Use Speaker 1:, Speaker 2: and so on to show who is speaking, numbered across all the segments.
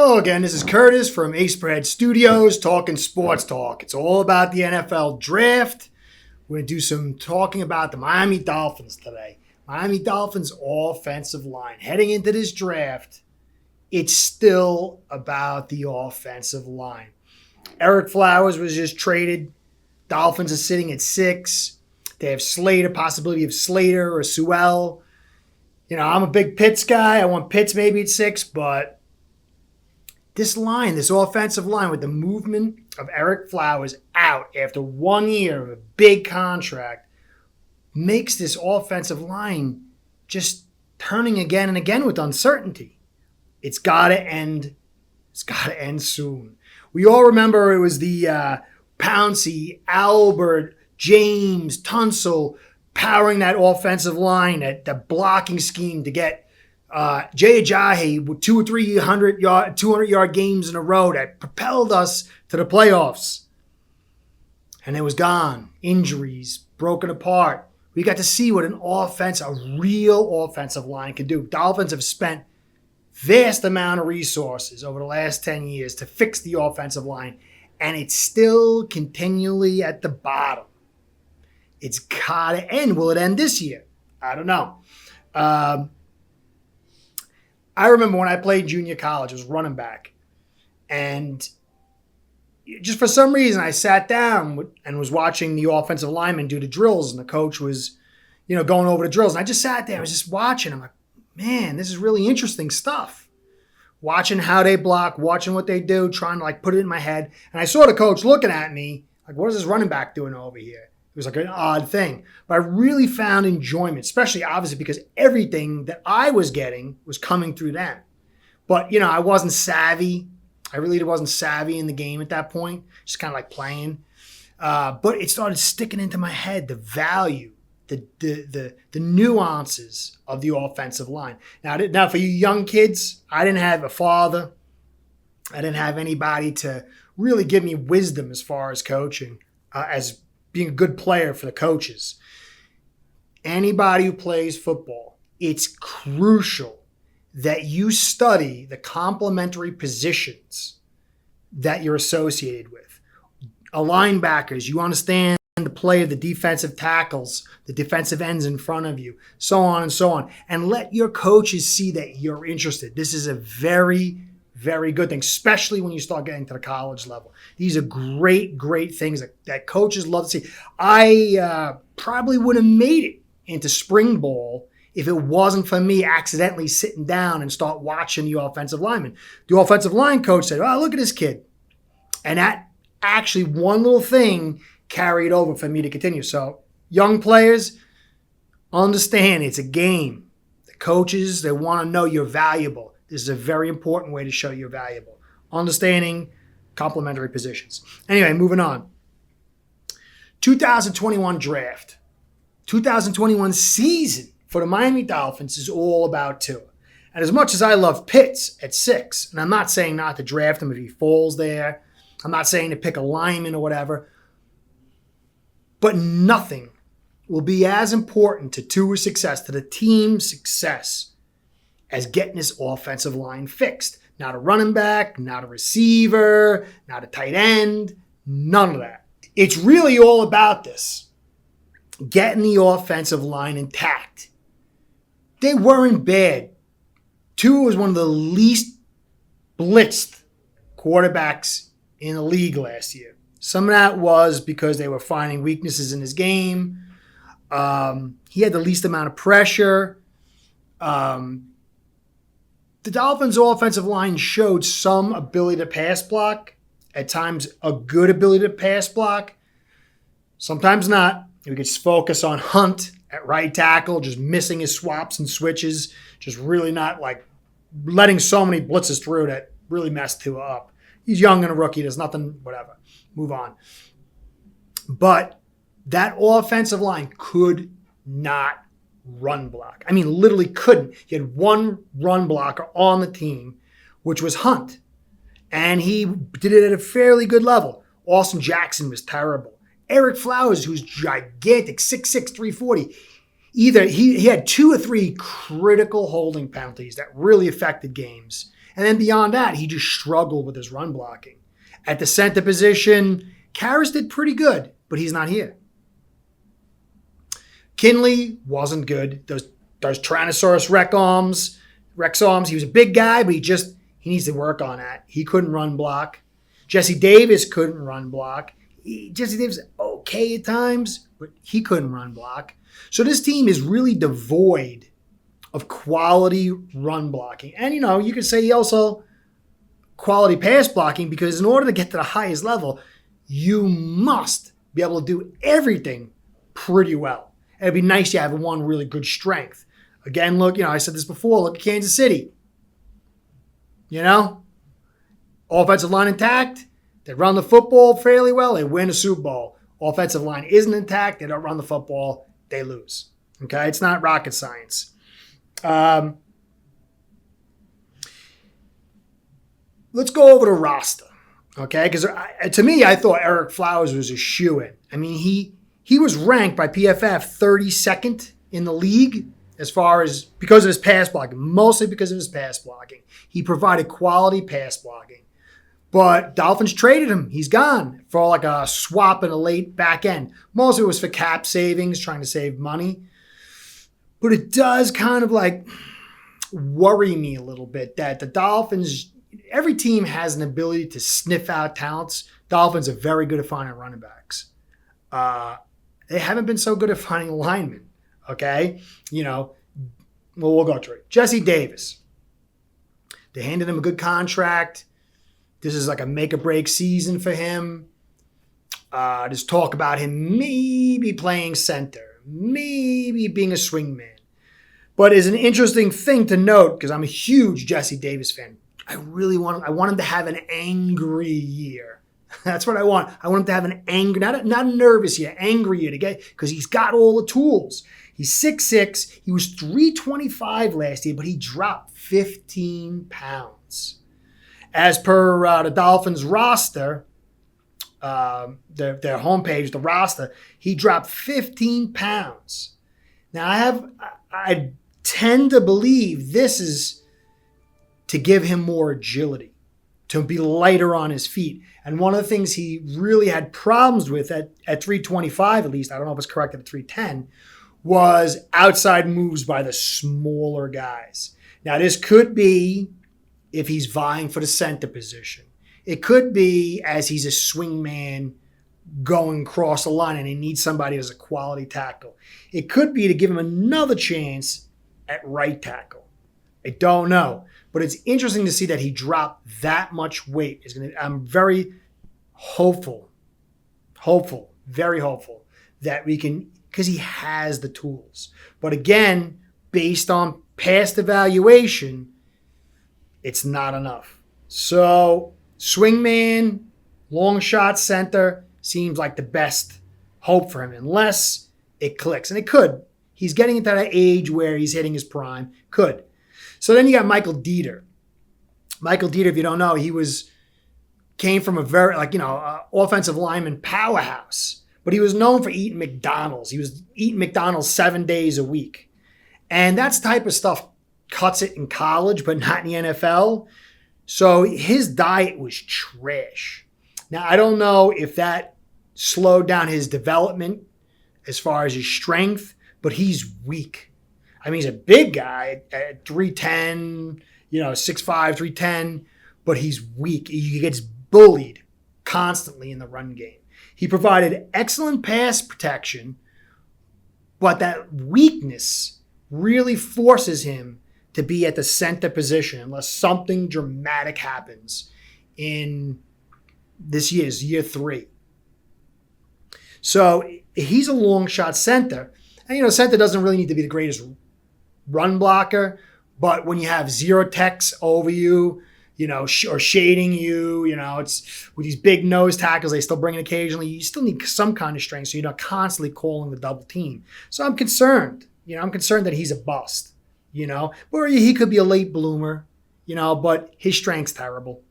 Speaker 1: Hello again, this is Curtis from Ace Spread Studios talking sports talk. It's all about the NFL draft. We're going to do some talking about the Miami Dolphins today. Miami Dolphins offensive line. Heading into this draft, it's still about the offensive line. Ereck Flowers was just traded. Dolphins are sitting at 6. They have Slater, possibility of Slater or Sewell. You know, I'm a big Pitts guy. I want Pitts maybe at 6, but this line, this offensive line with the movement of Ereck Flowers out after 1 year of a big contract makes this offensive line just turning again and again with uncertainty. It's got to end. It's got to end soon. We all remember it was the Pouncey, Albert, James, Tunsil powering that offensive line, the blocking scheme to get Jay Ajayi with 200 or 200-yard games in a row that propelled us to the playoffs. And it was gone. Injuries, broken apart. We got to see what a real offensive line can do. Dolphins have spent vast amount of resources over the last 10 years to fix the offensive line, and it's still continually at the bottom. It's got to end. Will it end this year? I don't know. I remember when I played junior college, I was running back. And just for some reason, I sat down and was watching the offensive linemen do the drills. And the coach was, going over the drills. And I just sat there. I was just watching. I'm like, man, this is really interesting stuff. Watching how they block, watching what they do, trying to put it in my head. And I saw the coach looking at me like, what is this running back doing over here? It was like an odd thing. But I really found enjoyment, especially obviously because everything that I was getting was coming through them. But, I wasn't savvy. I really wasn't savvy in the game at that point, just kind of like playing. But it started sticking into my head, the value, the nuances of the offensive line. Now, for you young kids, I didn't have a father. I didn't have anybody to really give me wisdom as far as coaching, as being a good player for the coaches. Anybody who plays football, it's crucial that you study the complementary positions that you're associated with. A linebackers, you understand the play of the defensive tackles, the defensive ends in front of you, so on and so on. And let your coaches see that you're interested. This is a very, very good thing, especially when you start getting to the college level. These are great, great things that coaches love to see. I probably would have made it into spring ball if it wasn't for me accidentally sitting down and start watching the offensive lineman. The offensive line coach said, oh, look at this kid. And that actually one little thing carried over for me to continue. So young players, understand it's a game. The coaches, they want to know you're valuable. This is a very important way to show you're valuable. Understanding complementary positions. Anyway, moving on. 2021 draft. 2021 season for the Miami Dolphins is all about Tua. And as much as I love Pitts at 6, and I'm not saying not to draft him if he falls there. I'm not saying to pick a lineman or whatever. But nothing will be as important to Tua's success, to the team's success, as getting this offensive line fixed. Not a running back, not a receiver, not a tight end, none of that. It's really all about this. Getting the offensive line intact. They weren't bad. Tua was one of the least blitzed quarterbacks in the league last year. Some of that was because they were finding weaknesses in his game. He had the least amount of pressure. The Dolphins' offensive line showed some ability to pass block, at times a good ability to pass block, sometimes not. We could just focus on Hunt at right tackle, just missing his swaps and switches, just really not letting so many blitzes through that really messed Tua up. He's young and a rookie. There's nothing, whatever. Move on. But that offensive line could not run block. I mean, literally couldn't. He had one run blocker on the team, which was Hunt. And he did it at a fairly good level. Austin Jackson was terrible. Ereck Flowers, who's gigantic, 6'6", 340. He had 2 or 3 critical holding penalties that really affected games. And then beyond that, he just struggled with his run blocking. At the center position, Karras did pretty good, but he's not here. Kinley wasn't good. Those Tyrannosaurus Rex arms, he was a big guy, but he needs to work on that. He couldn't run block. Jesse Davis couldn't run block. Jesse Davis okay at times, but he couldn't run block. So this team is really devoid of quality run blocking. And, you could say also quality pass blocking, because in order to get to the highest level, you must be able to do everything pretty well. And it'd be nice to have one really good strength. Again, look, I said this before, look at Kansas City. Offensive line intact. They run the football fairly well. They win a Super Bowl. Offensive line isn't intact. They don't run the football. They lose. Okay? It's not rocket science. Let's go over the roster. Okay? Because to me, I thought Eric Flowers was a shoo-in. I mean, he was ranked by PFF 32nd in the league because of his pass blocking, mostly because of his pass blocking. He provided quality pass blocking. But Dolphins traded him. He's gone for like a swap in a late back end. Mostly it was for cap savings, trying to save money. But it does kind of worry me a little bit that the Dolphins, every team has an ability to sniff out talents. Dolphins are very good at finding running backs. They haven't been so good at finding linemen. Okay? We'll go through it. Jesse Davis. They handed him a good contract. This is like a make-or-break season for him. There's talk about him maybe playing center, maybe being a swingman. But it's an interesting thing to note, because I'm a huge Jesse Davis fan. I want him to have an angry year. That's what I want. I want him to have an angry, not a nervous year, angry year, because he's got all the tools. He's 6'6". He was 325 last year, but he dropped 15 pounds. As per the Dolphins roster, their homepage, the roster, he dropped 15 pounds. Now, I tend to believe this is to give him more agility, to be lighter on his feet. And one of the things he really had problems with at 325, at least, I don't know if it's corrected at 310, was outside moves by the smaller guys. Now, this could be if he's vying for the center position. It could be as he's a swingman going across the line and he needs somebody as a quality tackle. It could be to give him another chance at right tackle. I don't know. But it's interesting to see that he dropped that much weight. I'm very hopeful, very hopeful that we can, because he has the tools. But again, based on past evaluation, it's not enough. So swingman, long shot center seems like the best hope for him, unless it clicks. And it could. He's getting into that age where he's hitting his prime. Could. So then you got Michael Deiter. Michael Deiter, if you don't know, came from a very, offensive lineman powerhouse. But he was known for eating McDonald's. He was eating McDonald's 7 days a week. And that's the type of stuff cuts it in college, but not in the NFL. So his diet was trash. Now, I don't know if that slowed down his development as far as his strength, but he's weak. I mean, he's a big guy at 310, 6'5", 310, but he's weak. He gets bullied constantly in the run game. He provided excellent pass protection, but that weakness really forces him to be at the center position unless something dramatic happens in this year 3. So he's a long shot center. And, center doesn't really need to be the greatest run blocker, but when you have zero techs over you, or shading you, it's with these big nose tackles, they still bring it occasionally. You still need some kind of strength, so you're not constantly calling the double team. So I'm concerned. I'm concerned that he's a bust. Or he could be a late bloomer, but his strength's terrible.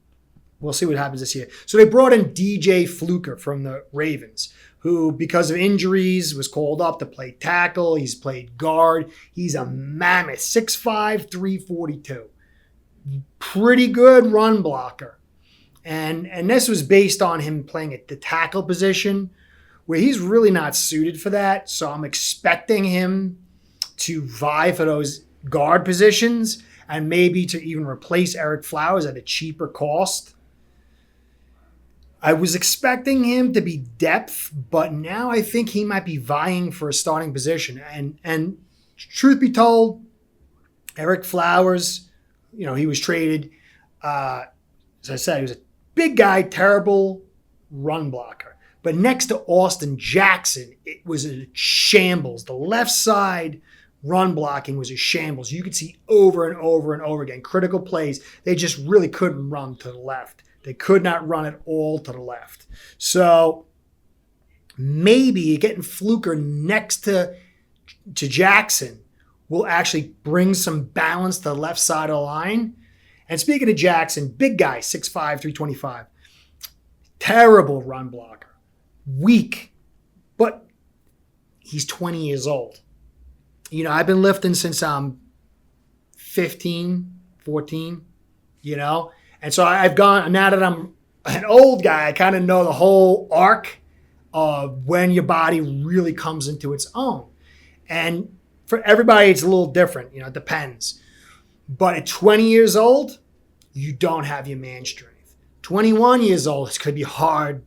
Speaker 1: We'll see what happens this year. So they brought in DJ Fluker from the Ravens, who, because of injuries, was called up to play tackle. He's played guard. He's a mammoth, 6'5", 342. pretty good run blocker. And this was based on him playing at the tackle position, where he's really not suited for that. So I'm expecting him to vie for those guard positions and maybe to even replace Eric Flowers at a cheaper cost. I was expecting him to be depth, but now I think he might be vying for a starting position. And truth be told, Eric Flowers, he was traded. As I said, he was a big guy, terrible run blocker. But next to Austin Jackson, it was a shambles. The left side run blocking was a shambles. You could see over and over and over again. Critical plays. They just really couldn't run to the left. They could not run at all to the left. So maybe getting Fluker next to Jackson will actually bring some balance to the left side of the line. And speaking of Jackson, big guy, 6'5", 325. Terrible run blocker. Weak, but he's 20 years old. I've been lifting since I'm 15, 14, And so I've gone, now that I'm an old guy, I kind of know the whole arc of when your body really comes into its own. And for everybody, it's a little different. It depends. But at 20 years old, you don't have your man strength. 21 years old, it's going to be hard.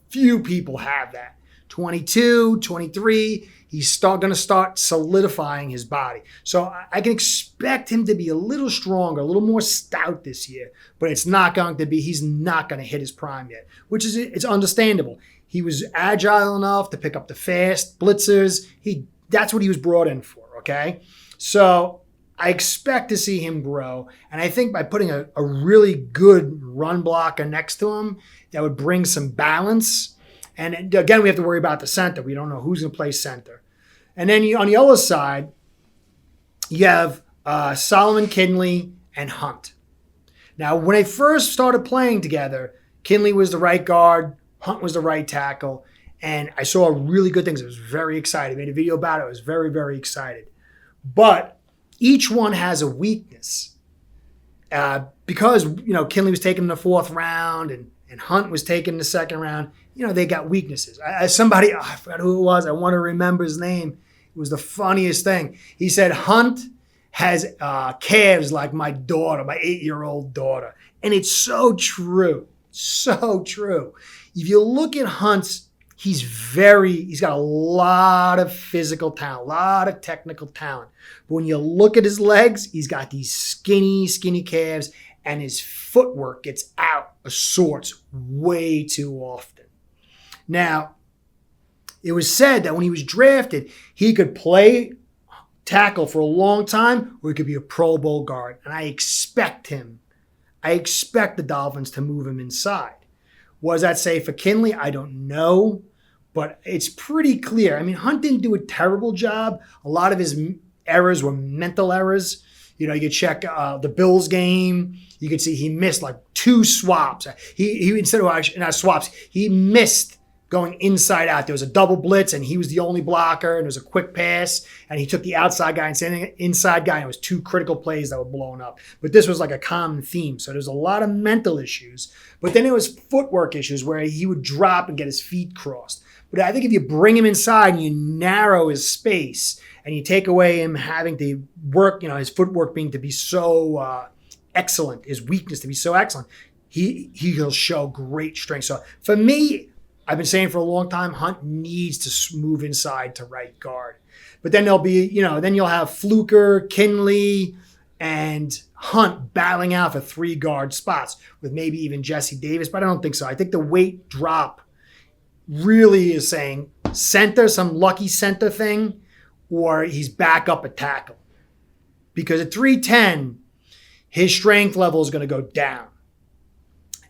Speaker 1: Few people have that. 22, 23, he's going to start solidifying his body. So I can expect him to be a little stronger, a little more stout this year, but he's not going to hit his prime yet, it's understandable. He was agile enough to pick up the fast blitzers. That's what he was brought in for, okay? So I expect to see him grow, and I think by putting a really good run blocker next to him, that would bring some balance. And again, we have to worry about the center. We don't know who's going to play center. And then on the other side, you have Solomon Kinley and Hunt. Now, when they first started playing together, Kinley was the right guard, Hunt was the right tackle, and I saw really good things. I was very excited. I made a video about it. I was very, very excited. But each one has a weakness. Because, Kinley was taken in the 4th round and Hunt was taken in the 2nd round, they got weaknesses. I forgot who it was. I want to remember his name. It was the funniest thing. He said, Hunt has calves like my daughter, my 8-year-old daughter. And it's so true. So true. If you look at Hunt's, he's got a lot of physical talent, a lot of technical talent. But when you look at his legs, he's got these skinny, skinny calves, and his footwork gets out of sorts way too often. Now, it was said that when he was drafted, he could play tackle for a long time, or he could be a Pro Bowl guard. And I expect the Dolphins to move him inside. What does that say for Kinley? I don't know, but it's pretty clear. I mean, Hunt didn't do a terrible job. A lot of his errors were mental errors. You could check the Bills game. You could see he missed like 2 swaps. He instead of actually not swaps, he missed going inside out. There was a double blitz, and he was the only blocker, and it was a quick pass, and he took the outside guy and sent the inside guy, and it was 2 critical plays that were blown up. But this was like a common theme. So there's a lot of mental issues. But then there was footwork issues where he would drop and get his feet crossed. But I think if you bring him inside and you narrow his space and you take away him having to work, his footwork being to be so excellent, his weakness to be so excellent, he'll show great strength. So for me, I've been saying for a long time, Hunt needs to move inside to right guard. But then there'll be, then you'll have Fluker, Kinley, and Hunt battling out for 3 guard spots with maybe even Jesse Davis, but I don't think so. I think the weight drop really is saying center, some lucky center thing, or he's back up at tackle. Because at 310, his strength level is going to go down.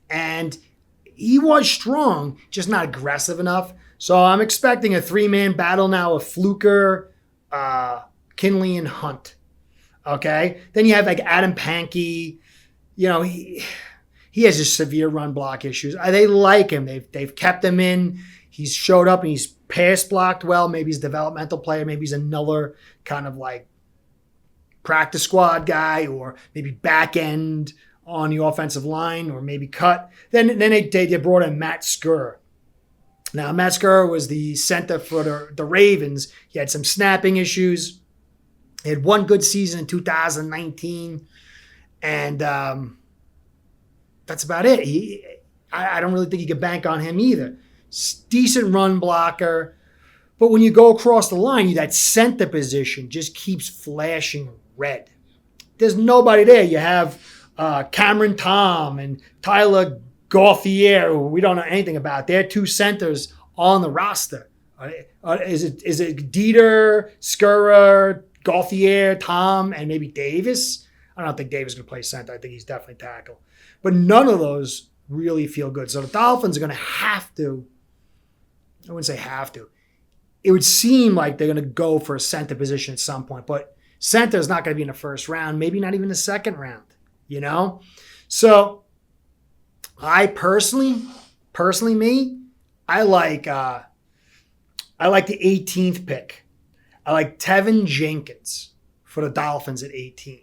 Speaker 1: And he was strong, just not aggressive enough. So I'm expecting a 3-man battle now of Fluker, Kinley, and Hunt. Okay? Then you have like Adam Pankey. He has just severe run block issues. They like him. They've kept him in. He's showed up and he's pass blocked well. Maybe he's a developmental player. Maybe he's another kind of like practice squad guy or maybe back end on the offensive line or maybe cut. Then they brought in Matt Skura. Now, Matt Skura was the center for the Ravens. He had some snapping issues. He had one good season in 2019. And that's about it. I don't really think you can bank on him either. Decent run blocker. But when you go across the line, that center position just keeps flashing red. There's nobody there. You have Cameron Tom and Tyler Gauthier, who we don't know anything about. They're two centers on the roster. Is it Deiter, Skura, Gauthier, Tom, and maybe Davis? I don't think Davis is going to play center. I think he's definitely tackle. But none of those really feel good. So the Dolphins are going to have to, I wouldn't say have to. It would seem like they're going to go for a center position at some point. But center is not going to be in the first round, maybe not even the second round, you know? So I personally me, I like the 18th pick. I like Tevin Jenkins for the Dolphins at 18.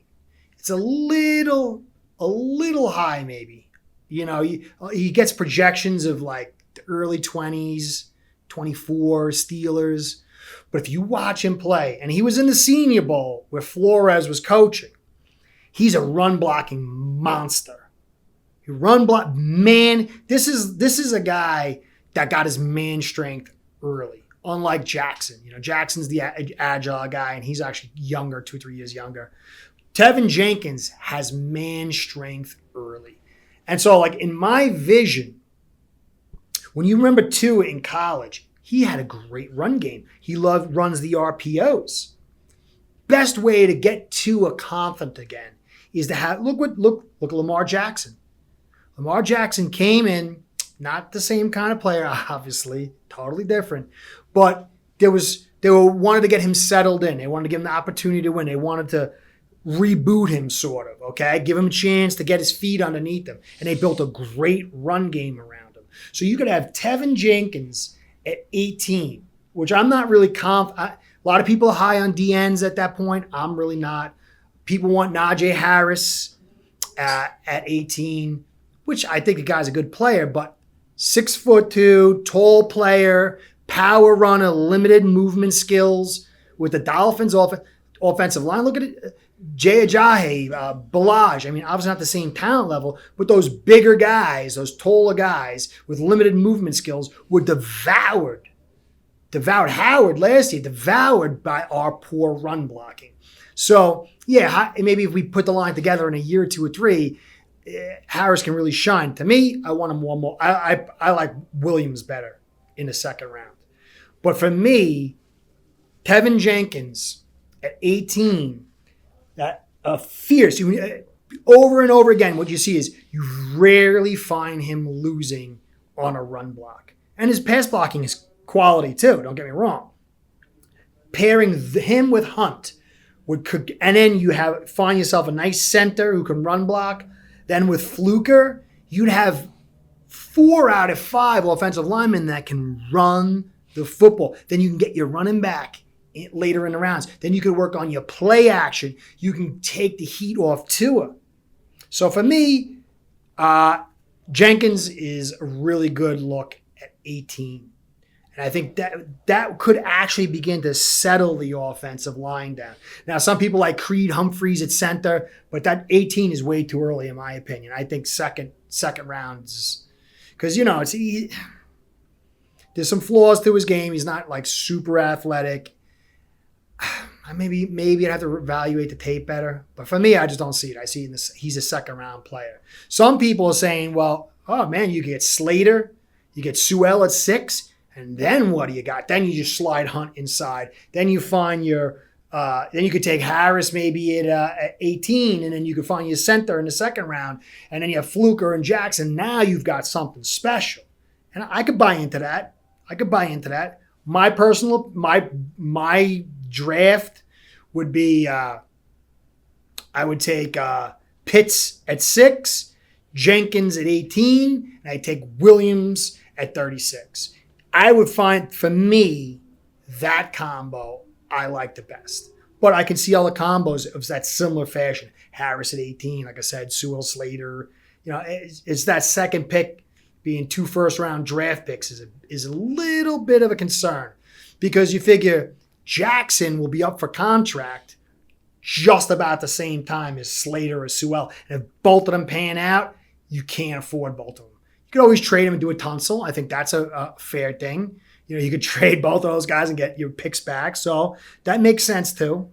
Speaker 1: It's a little high maybe. You know, he gets projections of like the early 20s, 24 Steelers. But if you watch him play, and he was in the Senior Bowl where Flores was coaching, he's a run blocking monster. He run block, man. This is a guy that got his man strength early, unlike Jackson. You know, Jackson's the agile guy, and he's actually younger, 2-3 years younger. Tevin Jenkins has man strength early. And so, like, in my vision, when you remember Tua in college, he had a great run game. He runs the RPOs. Best way to get Tua confident again is to have, look at Lamar Jackson. Lamar Jackson came in, not the same kind of player, obviously, totally different, but they wanted to get him settled in. They wanted to give him the opportunity to win. They wanted to reboot him, sort of, okay? Give him a chance to get his feet underneath him. And they built a great run game around him. So you could have Tevin Jenkins at 18, which I'm not really a lot of people are high on DNs at that point. I'm really not. People want Najee Harris at 18, which I think the guy's a good player, but 6'2", tall player, power runner, limited movement skills with the Dolphins offensive line. Look at it. Jay Ajayi, Balaj. I mean, obviously not the same talent level, but those bigger guys, those taller guys with limited movement skills were devoured Howard last year, devoured by our poor run blocking. So, yeah, maybe if we put the line together in a year or 2 or 3, Harris can really shine. To me, I want him one more. I like Williams better in the second round. But for me, Tevin Jenkins at 18, that fierce. Over and over again, what you see is you rarely find him losing on a run block. And his pass blocking is quality too, don't get me wrong. Pairing him with Hunt and then you find yourself a nice center who can run block. Then with Fluker, you'd have 4 out of 5 offensive linemen that can run the football. Then you can get your running back later in the rounds. Then you can work on your play action. You can take the heat off Tua. So for me, Jenkins is a really good look at 18. And I think that could actually begin to settle the offensive line down. Now, some people like Creed Humphreys at center, but that 18 is way too early in my opinion. I think second rounds, because, you know, there's some flaws to his game. He's not like super athletic. Maybe I'd have to evaluate the tape better. But for me, I just don't see it. I see he's a second round player. Some people are saying, well, oh man, you get Slater, you get Sewell at 6, and then what do you got? Then you just slide Hunt inside. Then you find then you could take Harris maybe at 18, and then you could find your center in the second round. And then you have Fluker and Jackson. Now you've got something special. And I could buy into that. My draft would be, I would take Pitts at 6, Jenkins at 18, and I'd take Williams at 36. I would find, for me, that combo I like the best. But I can see all the combos of that similar fashion. Harris at 18, like I said, Sewell, Slater. It's that second pick being 2 first-round draft picks is a little bit of a concern because you figure Jackson will be up for contract just about the same time as Slater or Sewell. And if both of them pan out, you can't afford both of them. You could always trade them and do a Turnstyle. I think that's a fair thing. You could trade both of those guys and get your picks back. So that makes sense too.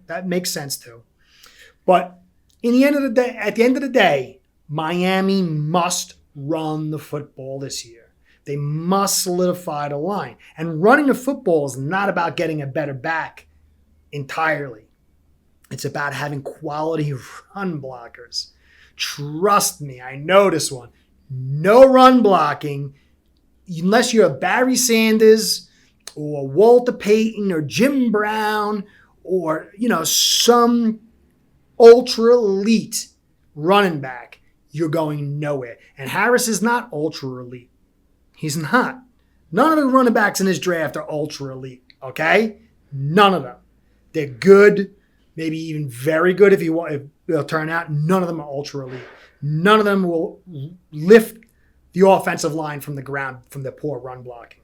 Speaker 1: But at the end of the day, Miami must run the football this year. They must solidify the line. And running the football is not about getting a better back entirely. It's about having quality run blockers. Trust me, I know this one. No run blocking unless you're a Barry Sanders or Walter Payton or Jim Brown or, some ultra elite running back, you're going nowhere. And Harris is not ultra elite. He's not. None of the running backs in this draft are ultra elite, okay? None of them. They're good, maybe even very good if they'll turn out. None of them are ultra elite. None of them will lift the offensive line from the ground from the poor run blocking.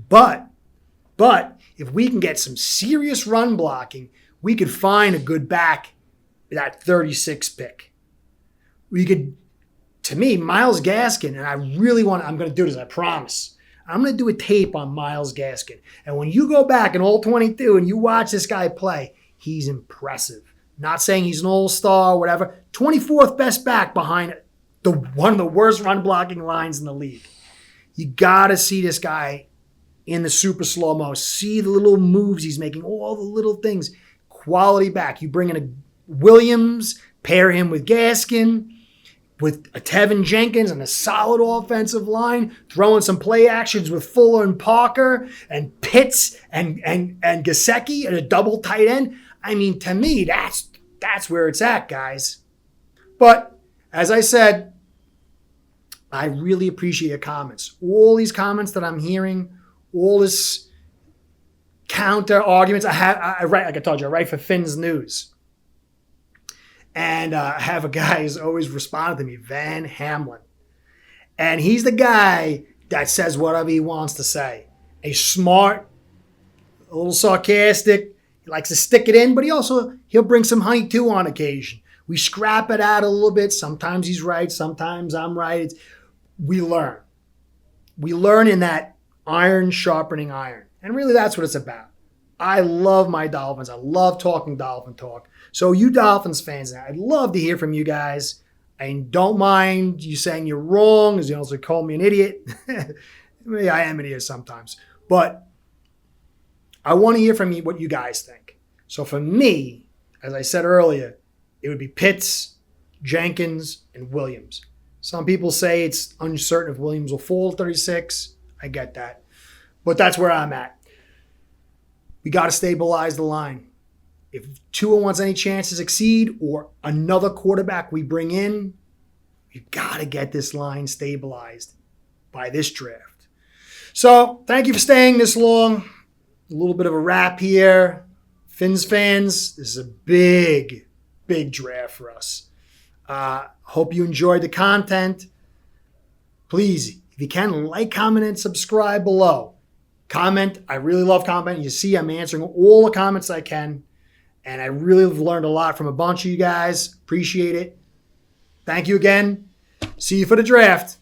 Speaker 1: But if we can get some serious run blocking, we could find a good back at that 36 pick. We could, to me, Myles Gaskin, and I'm going to do this, I promise. I'm going to do a tape on Myles Gaskin. And when you go back in all 22 and you watch this guy play, he's impressive. Not saying he's an all-star or whatever. 24th best back behind one of the worst run blocking lines in the league. You got to see this guy in the super slow-mo. See the little moves he's making, all the little things. Quality back. You bring in a Williams, pair him with Gaskin, with a Tevin Jenkins and a solid offensive line, throwing some play actions with Fuller and Parker and Pitts and Gesicki and a double tight end. I mean, to me, that's where it's at, guys. But as I said, I really appreciate your comments. All these comments that I'm hearing, all this counter arguments. I write, like I told you, I write for Phins News. And I have a guy who's always responded to me, Van Hamlin. And he's the guy that says whatever he wants to say. He's smart, a little sarcastic. He likes to stick it in, but he'll bring some honey too on occasion. We scrap it out a little bit. Sometimes he's right. Sometimes I'm right. We learn. We learn in that iron sharpening iron. And really that's what it's about. I love my Dolphins. I love talking Dolphin talk. So you Dolphins fans, I'd love to hear from you guys. I don't mind you saying you're wrong, as you also call me an idiot. Maybe I am an idiot sometimes. But I want to hear from you what you guys think. So for me, as I said earlier, it would be Pitts, Jenkins, and Williams. Some people say it's uncertain if Williams will fall 36. I get that. But that's where I'm at. We got to stabilize the line. If Tua wants any chance to succeed or another quarterback we bring in, we've got to get this line stabilized by this draft. So thank you for staying this long. A little bit of a wrap here. Phins fans, this is a big draft for us. Hope you enjoyed the content. Please, if you can, like, comment, and subscribe below. Comment. I really love commenting. You see, I'm answering all the comments I can. And I really have learned a lot from a bunch of you guys. Appreciate it. Thank you again. See you for the draft.